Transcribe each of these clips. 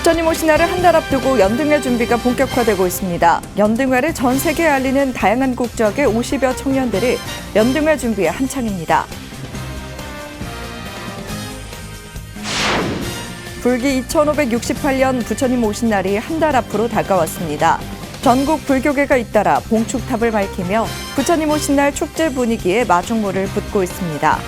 부처님 오신 날을 한 달 앞두고 연등회 준비가 본격화되고 있습니다. 연등회를 전 세계에 알리는 다양한 국적의 50여 청년들이 연등회 준비에 한창입니다. 불기 2568년 부처님 오신 날이 한 달 앞으로 다가왔습니다. 전국 불교계가 잇따라 봉축탑을 밝히며 부처님 오신 날 축제 분위기에 마중물을 붓고 있습니다.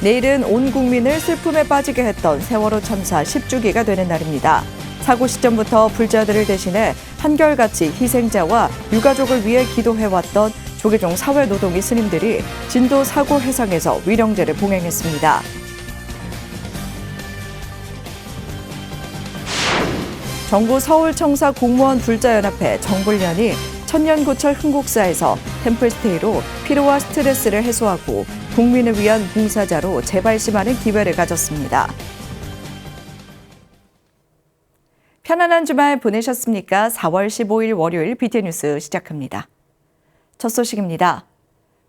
내일은 온 국민을 슬픔에 빠지게 했던 세월호 참사 10주기가 되는 날입니다. 사고 시점부터 불자들을 대신해 한결같이 희생자와 유가족을 위해 기도해왔던 조계종 사회노동위 스님들이 진도 사고 해상에서 위령제를 봉행했습니다. 정부 서울청사 공무원 불자연합회 정불련이 천년고철 흥국사에서 템플스테이로 피로와 스트레스를 해소하고 국민을 위한 봉사자로 재발심하는 기회를 가졌습니다. 편안한 주말 보내셨습니까? 4월 15일 월요일 BTN 뉴스 시작합니다. 첫 소식입니다.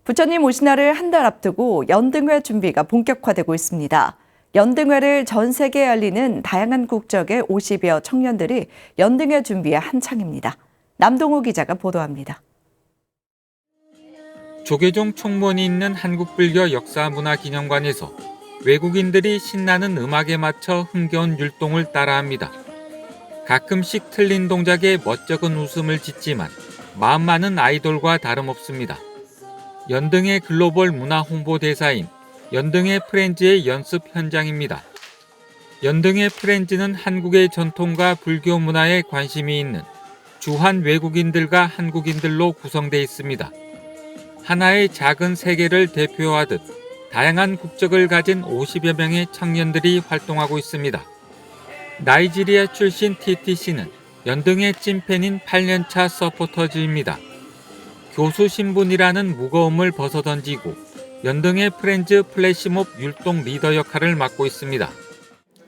부처님 오신 날을 한 달 앞두고 연등회 준비가 본격화되고 있습니다. 연등회를 전 세계에 알리는 다양한 국적의 50여 청년들이 연등회 준비에 한창입니다. 남동우 기자가 보도합니다. 조계종 총무원이 있는 한국불교 역사문화기념관에서 외국인들이 신나는 음악에 맞춰 흥겨운 율동을 따라합니다. 가끔씩 틀린 동작에 멋쩍은 웃음을 짓지만 마음 많은 아이돌과 다름없습니다. 연등회 글로벌 문화 홍보대사인 연등회 프렌즈의 연습 현장입니다. 연등회 프렌즈는 한국의 전통과 불교 문화에 관심이 있는 주한 외국인들과 한국인들로 구성되어 있습니다. 하나의 작은 세계를 대표하듯 다양한 국적을 가진 50여 명의 청년들이 활동하고 있습니다. 나이지리아 출신 TTC는 연등회 찐팬인 8년차 서포터즈입니다. 교수 신분이라는 무거움을 벗어던지고 연등회 프렌즈 플래시몹 율동 리더 역할을 맡고 있습니다.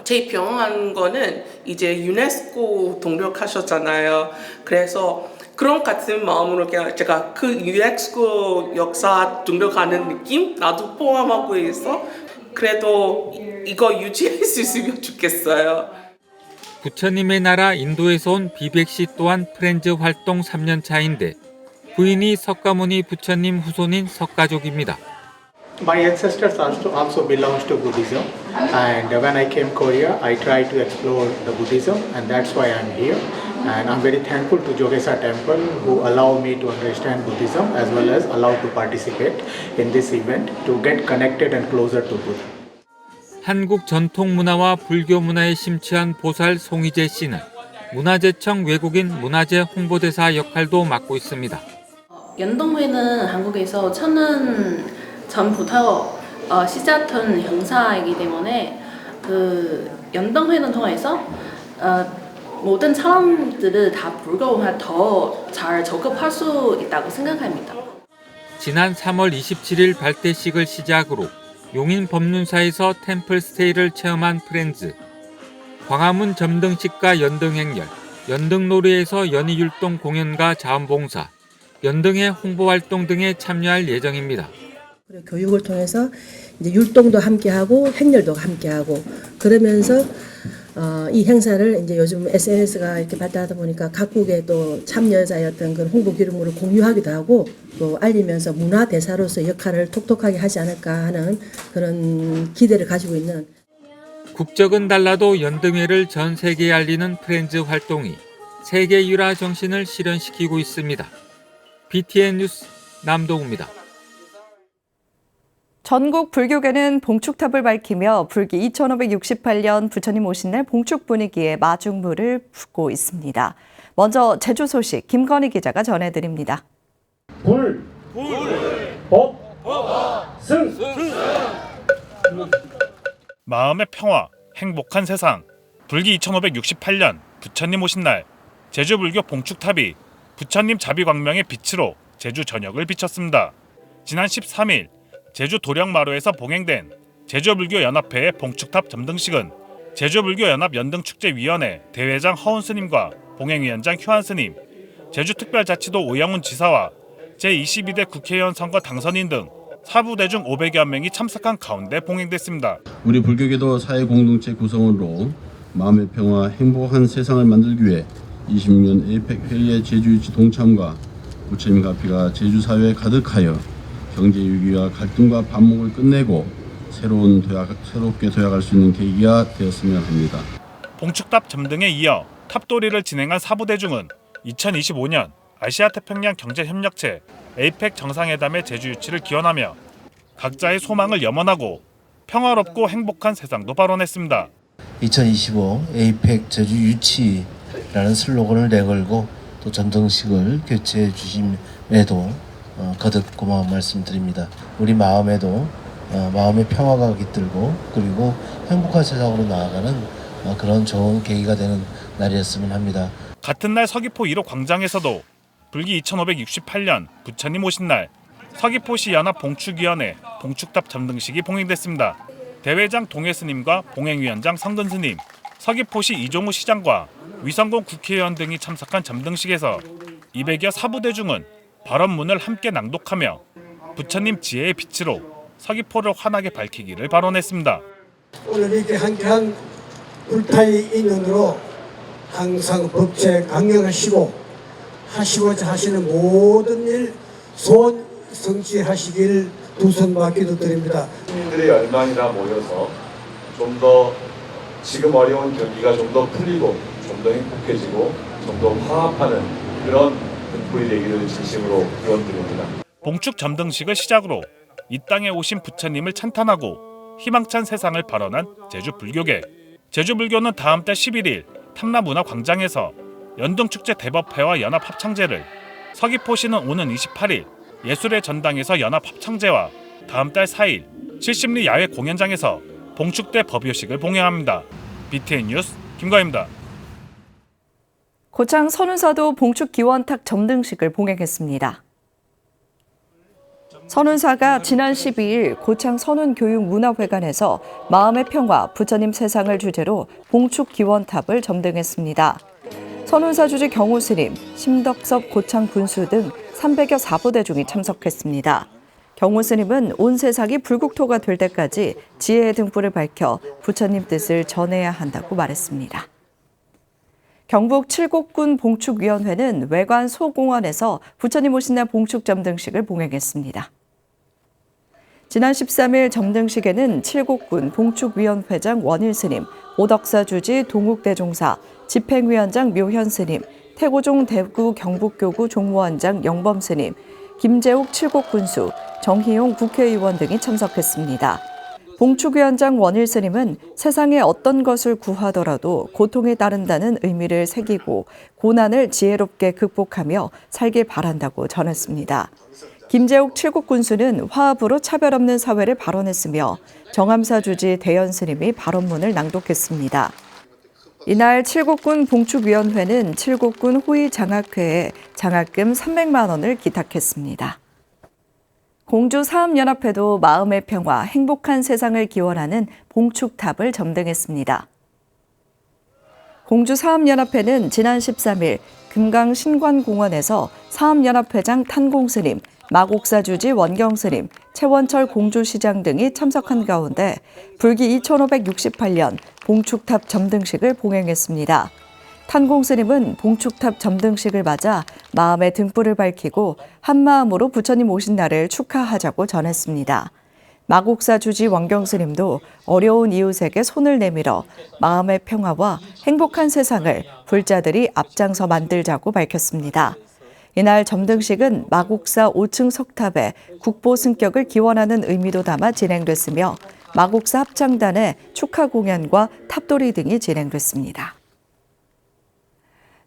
제일 병한 거는 이제 유네스코 등록하셨잖아요. 그래서 그런 같은 마음으로 제가 그 유네스코 역사 등록하는 느낌 나도 포함하고 있어. 그래도 이거 유지할 수 있으면 좋겠어요. 부처님의 나라 인도에서 온 비백 씨 또한 프렌즈 활동 3년 차인데 부인이 석가모니 부처님 후손인 석가족입니다. My ancestors also belongs to Buddhism, and when I came Korea, I tried to explore the Buddhism, and that's why I'm here. And I'm very thankful to Jogesa Temple who allow me to understand Buddhism as well as allow to participate in this event to get connected and closer to Buddha. 한국 전통 문화와 불교 문화에 심취한 보살 송희재 씨는 문화재청 외국인 문화재 홍보대사 역할도 맡고 있습니다. 연등회는 한국에서 천년 전부터 시작된 행사이기 때문에 그 연등회는 통해서 모든 사람들을 다 불교에 더 잘 적응할 수 있다고 생각합니다. 지난 3월 27일 발대식을 시작으로 용인 법륜사에서 템플스테이를 체험한 프렌즈. 광화문 점등식과 연등행렬, 연등놀이에서 연희율동 공연과 자원봉사, 연등회 홍보활동 등에 참여할 예정입니다. 그리고 교육을 통해서 이제 율동도 함께하고 행렬도 함께하고 그러면서 이 행사를 이제 요즘 SNS가 이렇게 발달하다 보니까 각국의 또 참여자의 어떤 그런 홍보 기름으로 공유하기도 하고 또 알리면서 문화 대사로서 역할을 톡톡하게 하지 않을까 하는 그런 기대를 가지고 있는. 국적은 달라도 연등회를 전 세계에 알리는 프렌즈 활동이 세계 유라 정신을 실현시키고 있습니다. BTN 뉴스 남동우입니다. 전국 불교계는 봉축탑을 밝히며 불기 2568년 부처님 오신 날 봉축 분위기에 마중물을 붓고 있습니다. 먼저 제주 소식 김건희 기자가 전해드립니다. 불, 법, 승. 마음의 평화, 행복한 세상. 불기 2568년 부처님 오신 날 제주불교 봉축탑이 부처님 자비광명의 빛으로 제주 전역을 비췄습니다. 지난 13일 제주 도령마루에서 봉행된 제주불교연합회의 봉축탑 점등식은 제주불교연합 연등축제위원회 대회장 허운 스님과 봉행위원장 휴한 스님, 제주특별자치도 오영훈 지사와 제22대 국회의원 선거 당선인 등 사부대중 500여 명이 참석한 가운데 봉행됐습니다. 우리 불교계도 사회공동체 구성원으로 마음의 평화, 행복한 세상을 만들기 위해 26년 에이펙 회의의 제주 유치 동참과 부처님 가피가 제주 사회에 가득하여 경제 위기와 갈등과 반목을 끝내고 새롭게 도약할 수 있는 계기가 되었으면 합니다. 봉축탑 점등에 이어 탑도리를 진행한 사부대중은 2025년 아시아태평양 경제협력체 에이펙 정상회담의 제주 유치를 기원하며 각자의 소망을 염원하고 평화롭고 행복한 세상도 발언했습니다. 2025 에이펙 제주 유치라는 슬로건을 내걸고 또 전등식을 개최해 주심에도 거듭 고마운 말씀드립니다. 우리 마음에도 마음의 평화가 깃들고 그리고 행복한 세상으로 나아가는 그런 좋은 계기가 되는 날이었으면 합니다. 같은 날 서귀포 1호 광장에서도 불기 2568년 부처님 오신 날 서귀포시 연합 봉축위원회 봉축탑 점등식이 봉행됐습니다. 대회장 동해스님과 봉행위원장 성근스님, 서귀포시 이종우 시장과 위성공 국회의원 등이 참석한 점등식에서 200여 사부대중은 발언문을 함께 낭독하며 부처님 지혜의 빛으로 서귀포를 환하게 밝히기를 발언했습니다. 오늘 이렇게 함께한 불타의 인연으로 항상 법제 강령하시고 하시고자 하시는 모든 일 소원 성취하시길 두 손 맞기도 드립니다. 시민들의 열망이라 모여서 좀 더 지금 어려운 경기가 좀 더 풀리고 좀 더 행복해지고 좀 더 화합하는 그런 등불이 되기를 진심으로 기원드립니다. 봉축 점등식을 시작으로 이 땅에 오신 부처님을 찬탄하고 희망찬 세상을 발언한 제주 불교계. 제주 불교는 다음 달 11일 탐라문화광장에서 연등축제 대법회와 연합합창제를, 서귀포시는 오는 28일 예술의 전당에서 연합합창제와 다음 달 4일 70리 야외 공연장에서 봉축대 법요식을 봉행합니다. BTN 뉴스 김가희입니다. 고창 선운사도 봉축 기원탁 점등식을 봉행했습니다. 선운사가 지난 12일 고창 선운교육문화회관에서 마음의 평화, 부처님 세상을 주제로 봉축 기원탑을 점등했습니다. 선운사 주지 경호스님, 심덕섭 고창 군수 등 300여 사부대중이 참석했습니다. 경호스님은 온 세상이 불국토가 될 때까지 지혜의 등불을 밝혀 부처님 뜻을 전해야 한다고 말했습니다. 경북 칠곡군 봉축위원회는 외관 소공원에서 부처님 오신 날 봉축 점등식을 봉행했습니다. 지난 13일 점등식에는 칠곡군 봉축위원회장 원일스님, 오덕사 주지 동욱대종사, 집행위원장 묘현스님, 태고종 대구 경북교구 종무원장 영범스님, 김재욱 칠곡군수, 정희용 국회의원 등이 참석했습니다. 봉축위원장 원일스님은 세상에 어떤 것을 구하더라도 고통에 따른다는 의미를 새기고 고난을 지혜롭게 극복하며 살길 바란다고 전했습니다. 김재욱 칠곡군수는 화합으로 차별 없는 사회를 발언했으며 정암사 주지 대연스님이 발언문을 낭독했습니다. 이날 칠곡군 봉축위원회는 칠곡군 호위장학회에 장학금 300만 원을 기탁했습니다. 공주사업연합회도 마음의 평화, 행복한 세상을 기원하는 봉축탑을 점등했습니다. 공주사업연합회는 지난 13일 금강 신관공원에서 사업연합회장 탄공스님, 마곡사 주지 원경스님, 최원철 공주시장 등이 참석한 가운데 불기 2568년 봉축탑 점등식을 봉행했습니다. 탄공스님은 봉축탑 점등식을 맞아 마음의 등불을 밝히고 한마음으로 부처님 오신 날을 축하하자고 전했습니다. 마곡사 주지 원경스님도 어려운 이웃에게 손을 내밀어 마음의 평화와 행복한 세상을 불자들이 앞장서 만들자고 밝혔습니다. 이날 점등식은 마곡사 5층 석탑에 국보 승격을 기원하는 의미도 담아 진행됐으며 마곡사 합창단의 축하 공연과 탑돌이 등이 진행됐습니다.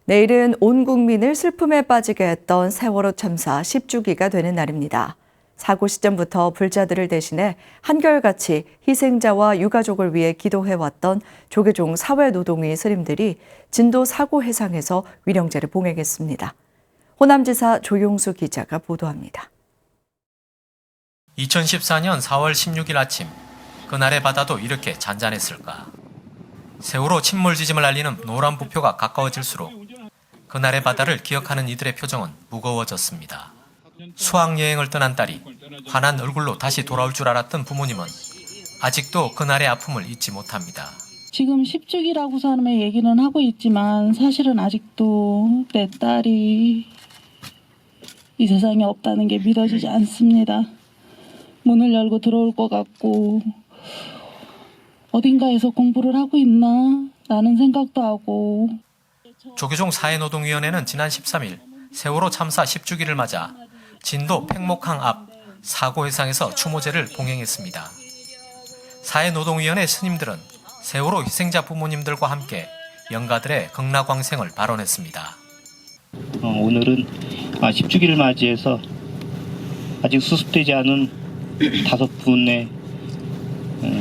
내일은 온 국민을 슬픔에 빠지게 했던 세월호 참사 10주기가 되는 날입니다. 사고 시점부터 불자들을 대신해 한결같이 희생자와 유가족을 위해 기도해왔던 조계종 사회노동위 스님들이 진도 사고 해상에서 위령제를 봉행했습니다. 호남지사 조용수 기자가 보도합니다. 2014년 4월 16일 아침, 그날의 바다도 이렇게 잔잔했을까. 세월호 침몰 지짐을 알리는 노란 부표가 가까워질수록 그날의 바다를 기억하는 이들의 표정은 무거워졌습니다. 수학여행을 떠난 딸이 환한 얼굴로 다시 돌아올 줄 알았던 부모님은 아직도 그날의 아픔을 잊지 못합니다. 지금 10주기라고 사람의 얘기는 하고 있지만 사실은 아직도 내 딸이 이 세상에 없다는 게 믿어지지 않습니다. 문을 열고 들어올 것 같고 어딘가에서 공부를 하고 있나 라는 생각도 하고. 조계종 사회노동위원회는 지난 13일 세월호 참사 10주기를 맞아 진도 팽목항 앞 사고회상에서 추모제를 봉행했습니다. 사회노동위원회 스님들은 세월호 희생자 부모님들과 함께 영가들의 극락광생을 발언했습니다. 오늘은 10주기를 맞이해서 아직 수습되지 않은 5분의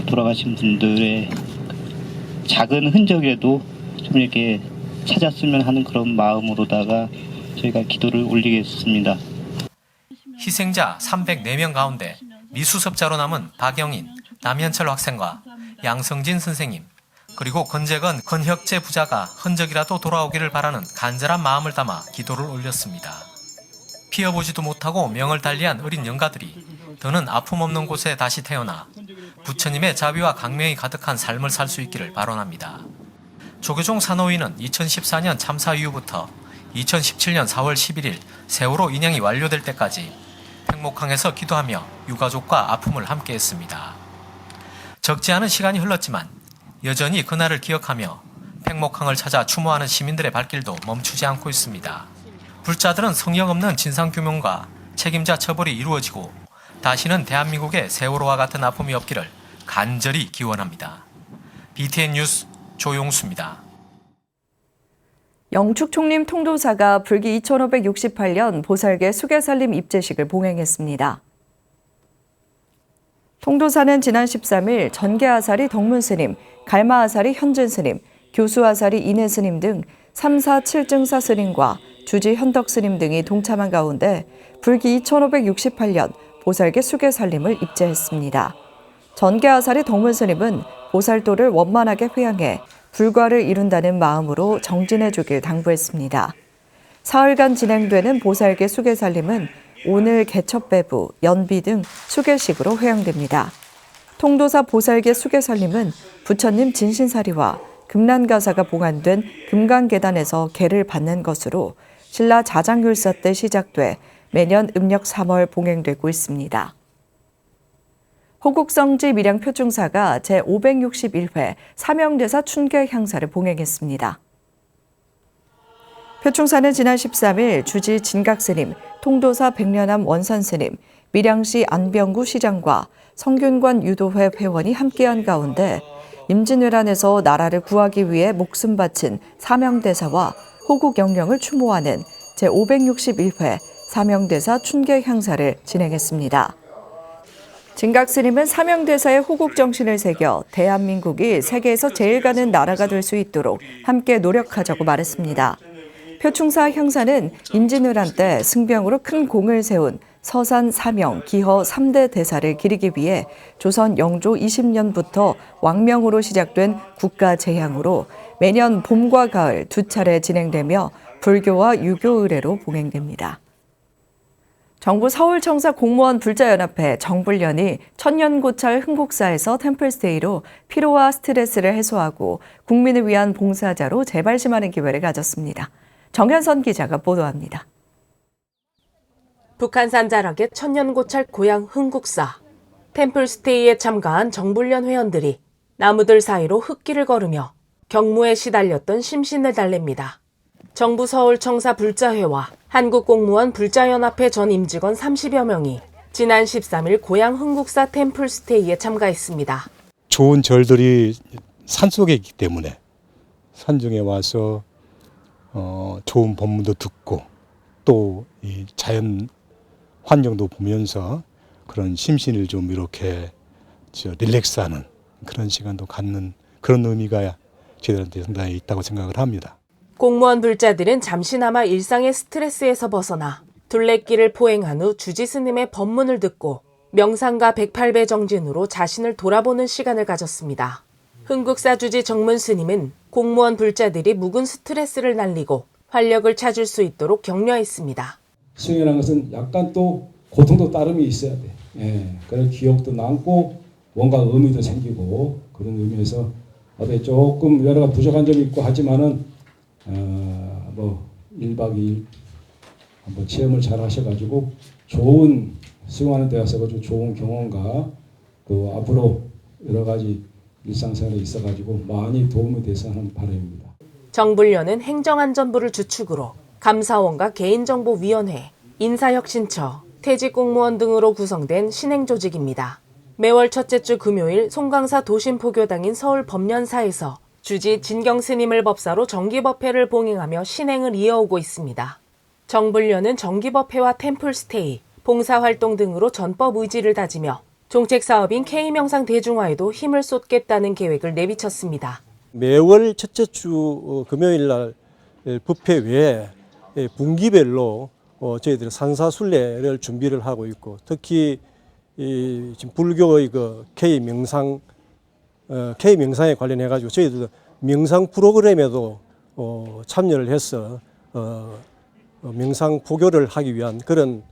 돌아가신 분들의 작은 흔적이라도 좀 이렇게 찾았으면 하는 그런 마음으로다가 저희가 기도를 올리겠습니다. 희생자 304명 가운데 미수습자로 남은 박영인, 남현철 학생과 양성진 선생님, 그리고 건재건, 건혁재 부자가 흔적이라도 돌아오기를 바라는 간절한 마음을 담아 기도를 올렸습니다. 피어보지도 못하고 명을 달리한 어린 영가들이 더는 아픔 없는 곳에 다시 태어나 부처님의 자비와 강명이 가득한 삶을 살 수 있기를 발언합니다. 조계종 산호위는 2014년 참사 이후부터 2017년 4월 11일 세월호 인양이 완료될 때까지 팽목항에서 기도하며 유가족과 아픔을 함께했습니다. 적지 않은 시간이 흘렀지만 여전히 그날을 기억하며 팽목항을 찾아 추모하는 시민들의 발길도 멈추지 않고 있습니다. 불자들은 성역 없는 진상규명과 책임자 처벌이 이루어지고 다시는 대한민국에 세월호와 같은 아픔이 없기를 간절히 기원합니다. BTN 뉴스 조용수입니다. 영축 총림 통도사가 불기 2568년 보살계 수계살림 입제식을 봉행했습니다. 통도사는 지난 13일 전계아사리 덕문스님, 갈마아사리 현진스님, 교수아사리 인해스님 등 3, 4, 7증사 스님과 주지 현덕스님 등이 동참한 가운데 불기 2568년 보살계 수계살림을 입제했습니다. 전계아사리 덕문스님은 보살도를 원만하게 회양해 불과를 이룬다는 마음으로 정진해주길 당부했습니다. 사흘간 진행되는 보살계 수계살림은 오늘 개첩배부, 연비 등 수계식으로 회양됩니다. 통도사 보살계 수계살림은 부처님 진신사리와 금란가사가 봉안된 금강계단에서 계를 받는 것으로 신라 자장율사 때 시작돼 매년 음력 3월 봉행되고 있습니다. 호국성지 밀양 표충사가 제561회 사명대사 춘계 향사를 봉행했습니다. 표충사는 지난 13일 주지 진각스님, 통도사 백련암 원산스님, 밀양시 안병구 시장과 성균관 유도회 회원이 함께한 가운데 임진왜란에서 나라를 구하기 위해 목숨 바친 사명대사와 호국 영령을 추모하는 제561회 사명대사 춘계 향사를 진행했습니다. 진각스님은 사명대사의 호국 정신을 새겨 대한민국이 세계에서 제일 가는 나라가 될 수 있도록 함께 노력하자고 말했습니다. 표충사 향사는 임진왜란 때 승병으로 큰 공을 세운 서산, 사명, 기허 3대 대사를 기리기 위해 조선 영조 20년부터 왕명으로 시작된 국가제향으로 매년 봄과 가을 2차례 진행되며 불교와 유교 의례로 봉행됩니다. 정부 서울청사 공무원 불자연합회 정불련이 천년고찰 흥국사에서 템플스테이로 피로와 스트레스를 해소하고 국민을 위한 봉사자로 재발심하는 기회를 가졌습니다. 정현선 기자가 보도합니다. 북한산 자락의 천년고찰 고향 흥국사. 템플스테이에 참가한 정불련 회원들이 나무들 사이로 흙길을 걸으며 경무에 시달렸던 심신을 달랩니다. 정부 서울청사 불자회와 한국공무원 불자연합회 전 임직원 30여 명이 지난 13일 고향 흥국사 템플스테이에 참가했습니다. 좋은 절들이 산속에 있기 때문에 산중에 와서 좋은 법문도 듣고 또 이 자연 환경도 보면서 그런 심신을 좀 이렇게 릴렉스하는 그런 시간도 갖는 그런 의미가 저희들한테 상당히 있다고 생각을 합니다. 공무원 불자들은 잠시나마 일상의 스트레스에서 벗어나 둘레길을 포행한 후 주지 스님의 법문을 듣고 명상과 108배 정진으로 자신을 돌아보는 시간을 가졌습니다. 흥국사 주지 정문 스님은 공무원 불자들이 묵은 스트레스를 날리고 활력을 찾을 수 있도록 격려했습니다. 수행이라는 것은 약간 또 고통도 따름이 있어야 돼. 그런 기억도 남고 뭔가 의미도 생기고 그런 의미에서 어떻게 조금 여러 가지 부족한 점이 있고 하지만은 뭐 1박 2일 한번 체험을 잘 하셔가지고 좋은 수용하는 데 와서 좋은 경험과 또 앞으로 여러 가지 일상생활에 있어가지고 많이 도움이 돼서 하는 바람입니다. 정불련은 행정안전부를 주축으로 감사원과 개인정보위원회, 인사혁신처, 퇴직공무원 등으로 구성된 신행조직입니다. 매월 첫째 주 금요일 송강사 도심포교당인 서울법련사에서 주지 진경스님을 법사로 정기법회를 봉행하며 신행을 이어오고 있습니다. 정불련은 정기법회와 템플스테이, 봉사활동 등으로 전법 의지를 다지며 정책사업인 K명상 대중화에도 힘을 쏟겠다는 계획을 내비쳤습니다. 매월 첫째 주 금요일 날 법회 외에 분기별로 저희들이 산사순례를 준비를 하고 있고, 특히 지금 불교의 K명상에 관련해 가지고 저희들 명상 프로그램에도 참여를 해서 명상 포교를 하기 위한 그런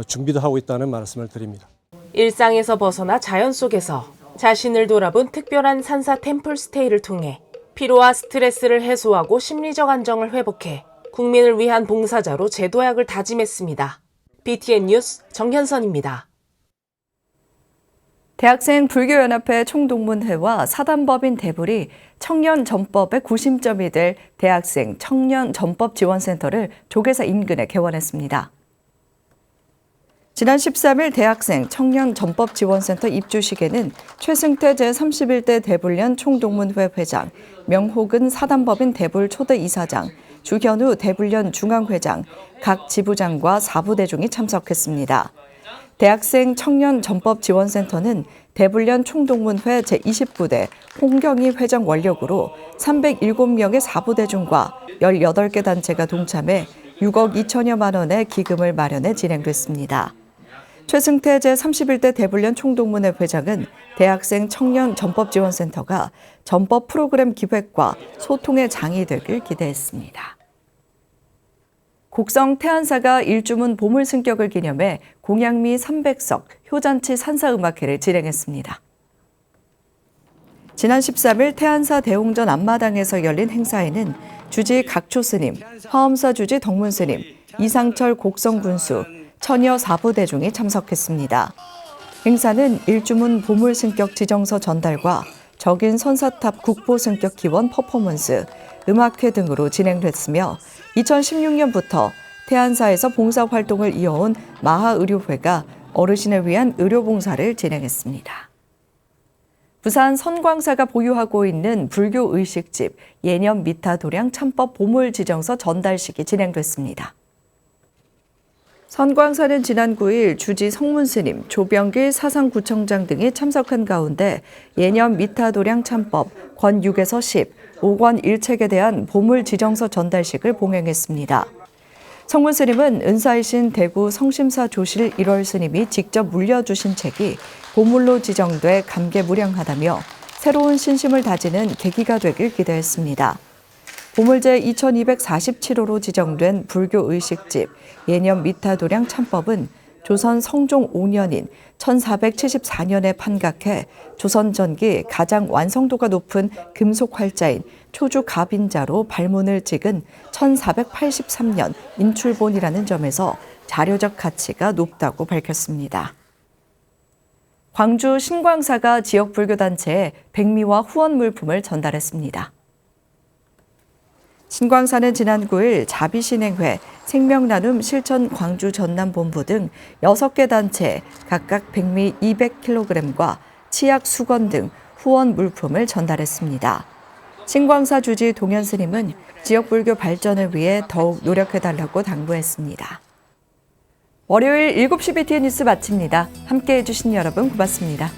준비도 하고 있다는 말씀을 드립니다. 일상에서 벗어나 자연 속에서 자신을 돌아본 특별한 산사 템플스테이를 통해 피로와 스트레스를 해소하고 심리적 안정을 회복해 국민을 위한 봉사자로 제도약을 다짐했습니다. BTN 뉴스 정현선입니다. 대학생 불교연합회 총동문회와 사단법인 대불이 청년 전법의 구심점이 될 대학생 청년 전법 지원센터를 조계사 인근에 개원했습니다. 지난 13일 대학생 청년 전법 지원센터 입주식에는 최승태 제31대 대불련 총동문회 회장, 명호근 사단법인 대불 초대 이사장, 주현우 대불련 중앙회장, 각 지부장과 사부대중이 참석했습니다. 대학생 청년 전법 지원센터는 대불련 총동문회 제29대 홍경희 회장 원력으로 307명의 사부대중과 18개 단체가 동참해 6억 2천여만 원의 기금을 마련해 진행됐습니다. 최승태 제31대 대불련 총동문회 회장은 대학생 청년 전법지원센터가 전법 프로그램 기획과 소통의 장이 되길 기대했습니다. 곡성 태안사가 일주문 보물승격을 기념해 공양미 300석 효잔치 산사음악회를 진행했습니다. 지난 13일 태안사 대홍전 앞마당에서 열린 행사에는 주지 각초스님, 화엄사 주지 덕문스님, 이상철 곡성군수, 처녀 사부대중이 참석했습니다. 행사는 일주문 보물승격 지정서 전달과 적인 선사탑 국보승격 기원 퍼포먼스, 음악회 등으로 진행됐으며 2016년부터 태안사에서 봉사활동을 이어온 마하의료회가 어르신을 위한 의료봉사를 진행했습니다. 부산 선광사가 보유하고 있는 불교 의식집 예념 미타도량 참법 보물지정서 전달식이 진행됐습니다. 선광사는 지난 9일 주지 성문스님, 조병길 사상구청장 등이 참석한 가운데 예념 미타도량 참법 권 6에서 10, 5권 1책에 대한 보물지정서 전달식을 봉행했습니다. 성문스님은 은사이신 대구 성심사 조실 1월 스님이 직접 물려주신 책이 보물로 지정돼 감개무량하다며 새로운 신심을 다지는 계기가 되길 기대했습니다. 보물제 2247호로 지정된 불교 의식집 예념 미타도량 참법은 조선 성종 5년인 1474년에 판각해 조선 전기 가장 완성도가 높은 금속 활자인 초주 가빈자로 발문을 찍은 1483년 인출본이라는 점에서 자료적 가치가 높다고 밝혔습니다. 광주 신광사가 지역 불교단체에 백미와 후원 물품을 전달했습니다. 신광사는 지난 9일 자비신행회, 생명나눔 실천 광주 전남본부 등 6개 단체에 각각 백미 200kg과 치약 수건 등 후원 물품을 전달했습니다. 신광사 주지 동현스님은 지역 불교 발전을 위해 더욱 노력해달라고 당부했습니다. 월요일 7시 BTN 뉴스 마칩니다. 함께해 주신 여러분 고맙습니다.